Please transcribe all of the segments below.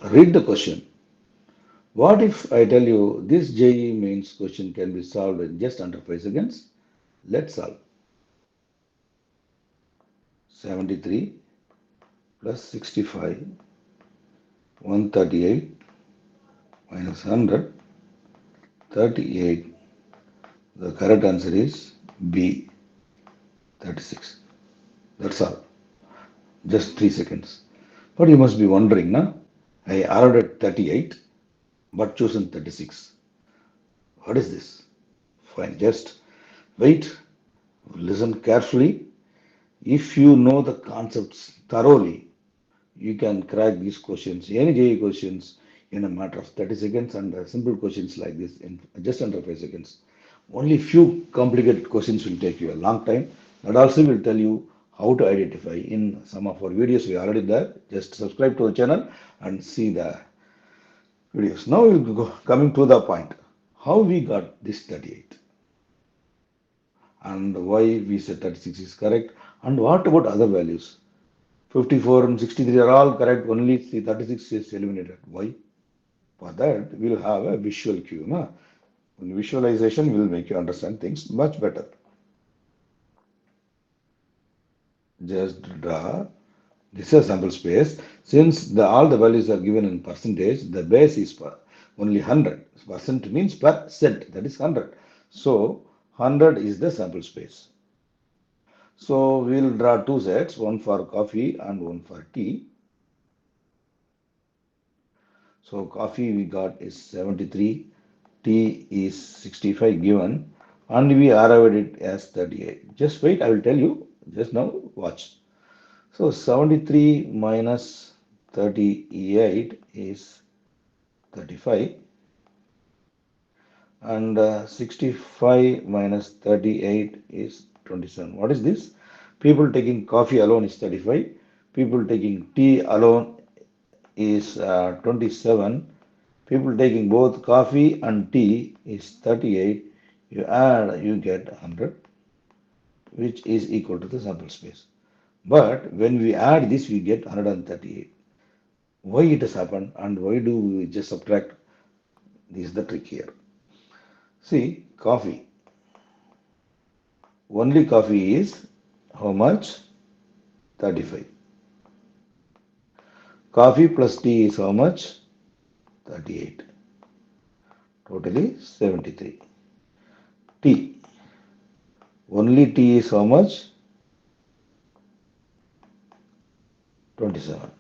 Read the question. What if I tell you this JEE mains question can be solved in just under 5 seconds? Let's solve. 73 plus 65, 138 minus 100, 38. The correct answer is B, 36. That's all. Just 3 seconds. But you must be wondering, na? I arrived at 38 but chosen 36. What is this? Fine, just wait, listen carefully. If you know the concepts thoroughly, you can crack these questions, any JEE questions, in a matter of 30 seconds and simple questions like this in just under 5 seconds. Only few complicated questions will take you a long time. That also will tell you how to identify in some of our videos. We are already there. Just subscribe to the channel and see the videos. Now we'll go coming to the point. How we got this 38 and why we said 36 is correct and what about other values? 54 and 63 are all correct, only 36 is eliminated. Why? For that, we'll have a visual cue. Na? Visualization will make you understand things much better. Just draw. This is a sample space. Since all the values are given in percentage, the base is only 100. Percent means percent, that is 100. So 100 is the sample space. So we'll draw two sets, one for coffee and one for tea. So coffee we got is 73, tea is 65 given, and we arrived it as 38. Just wait, I will tell you. Just now, watch. So 73 minus 38 is 35, and 65 minus 38 is 27. What is this? People taking coffee alone is 35. People taking tea alone is 27. People taking both coffee and tea is 38. You add, you get 100, which is equal to the sample space. But when we add this, we get 138. Why it has happened and why do we just subtract? This is the trick here. See, coffee. Only coffee is how much? 35. Coffee plus tea is how much? 38. Totally 73. Tea. Only tea is how much? 27.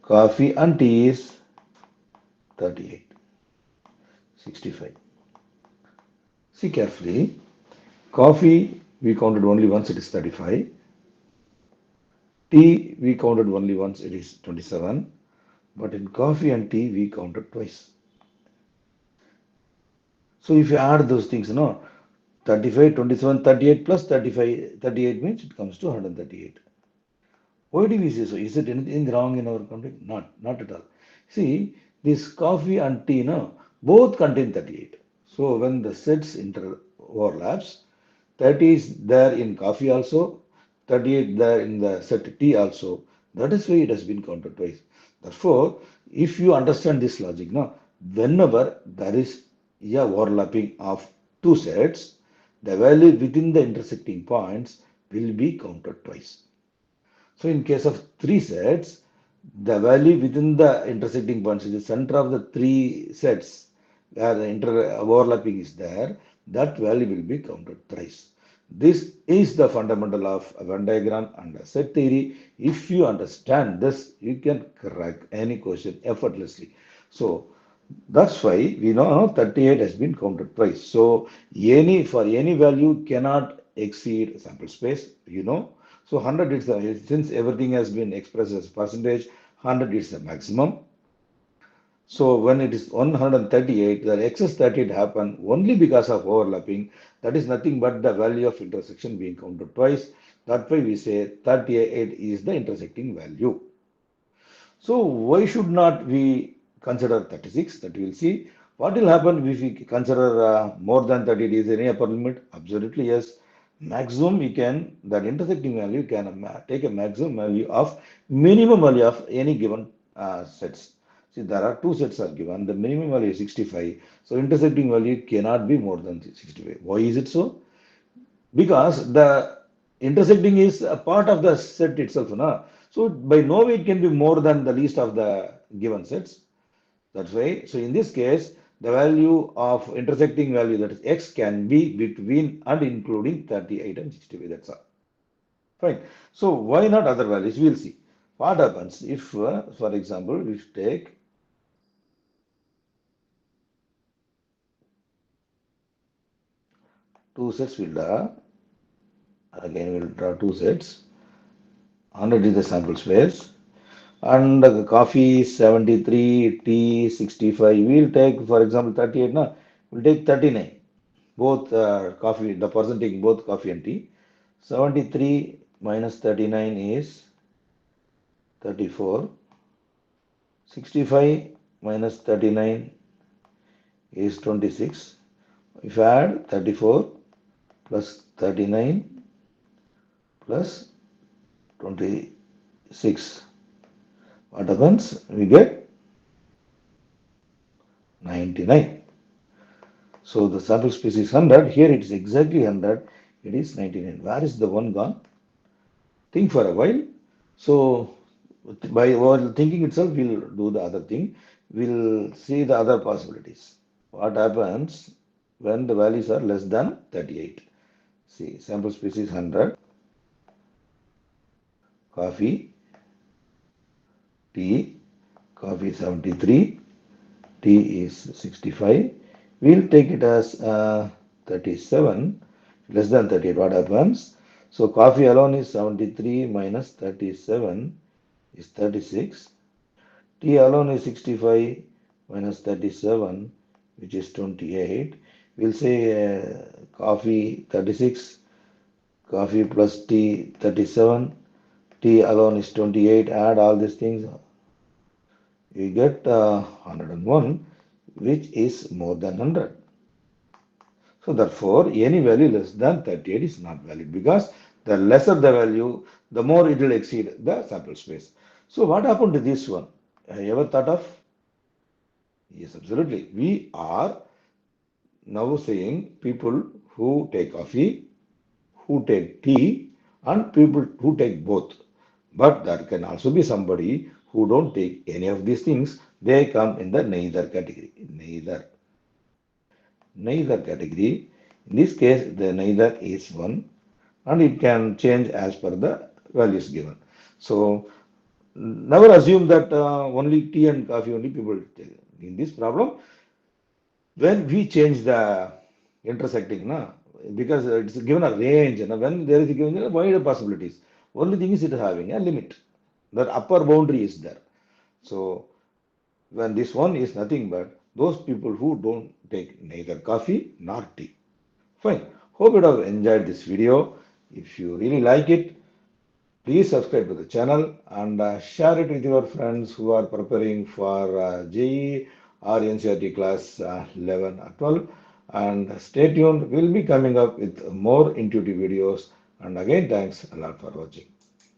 Coffee and tea is 38. 65. See carefully. Coffee we counted only once, it is 35. Tea we counted only once, it is 27. But in coffee and tea we counted twice. So if you add those things, 35, 27, 38 plus 35, 38 means it comes to 138. Why do we say so? Is it anything wrong in our country? Not at all. See, this coffee and tea, both contain 38. So when the sets overlaps, 30 is there in coffee also, 38 there in the set tea also. That is why it has been counted twice. Therefore, if you understand this logic, whenever there is a overlapping of two sets, the value within the intersecting points will be counted twice. So in case of three sets, the value within the intersecting points is the center of the three sets where the overlapping is there, that value will be counted thrice. This is the fundamental of a Venn diagram and a set theory. If you understand this, you can crack any question effortlessly. So that's why we know 38 has been counted twice. So for any value cannot exceed sample space, So 100 is since everything has been expressed as percentage, 100 is the maximum. So when it is 138, the excess 38 happen only because of overlapping. That is nothing but the value of intersection being counted twice. That's why we say 38 is the intersecting value. So why should not we consider 36? That we will see. What will happen if we consider more than 30? Is there any upper limit? Absolutely yes. Maximum we can, that intersecting value can take a maximum value of minimum value of any given sets. See, there are two sets are given. The minimum value is 65. So intersecting value cannot be more than 65. Why is it so? Because the intersecting is a part of the set itself. No? So by no way it can be more than the least of the given sets. That's why. So in this case, the value of intersecting value, that is x, can be between and including 38 and 65. That's all. Fine. So why not other values? We'll see. What happens if, for example, we take two sets, we'll draw. Again, we'll draw two sets. 100 is the sample space. And coffee 73, tea 65. We'll take, for example, 38. No, we'll take 39. Both coffee, the person taking both coffee and tea. 73 minus 39 is 34. 65 minus 39 is 26. If I add 34 plus 39 plus 26, what happens? We get 99. So the sample space is 100. Here it is exactly 100. It is 99. Where is the one gone? Think for a while. So by while thinking itself, we'll do the other thing. We'll see the other possibilities. What happens when the values are less than 38? See, sample space is 100. Coffee, tea, coffee 73, tea is 65. We'll take it as 37, less than 38. What happens? So coffee alone is 73 minus 37 is 36. Tea alone is 65 minus 37, which is 28. We'll say coffee 36, coffee plus tea 37, tea alone is 28. Add all these things, you get 101, which is more than 100. So therefore, any value less than 38 is not valid, because the lesser the value, the more it will exceed the sample space. So what happened to this one? Have you ever thought of? Yes, absolutely. We are now saying people who take coffee, who take tea, and people who take both. But there can also be somebody who don't take any of these things. They come in the neither category. Neither category. In this case, the neither is 1, and it can change as per the values given. So never assume that only tea and coffee only people take. In this problem, when we change the intersecting, na, because it's given a range, na, when there is given a wide possibilities, only thing is it is having a limit. That upper boundary is there. So when this one is nothing but those people who don't take neither coffee nor tea. Fine. Hope you have enjoyed this video. If you really like it, please subscribe to the channel and share it with your friends who are preparing for JEE or NCERT class 11 or 12. And stay tuned. We'll be coming up with more intuitive videos. And again, thanks a lot for watching.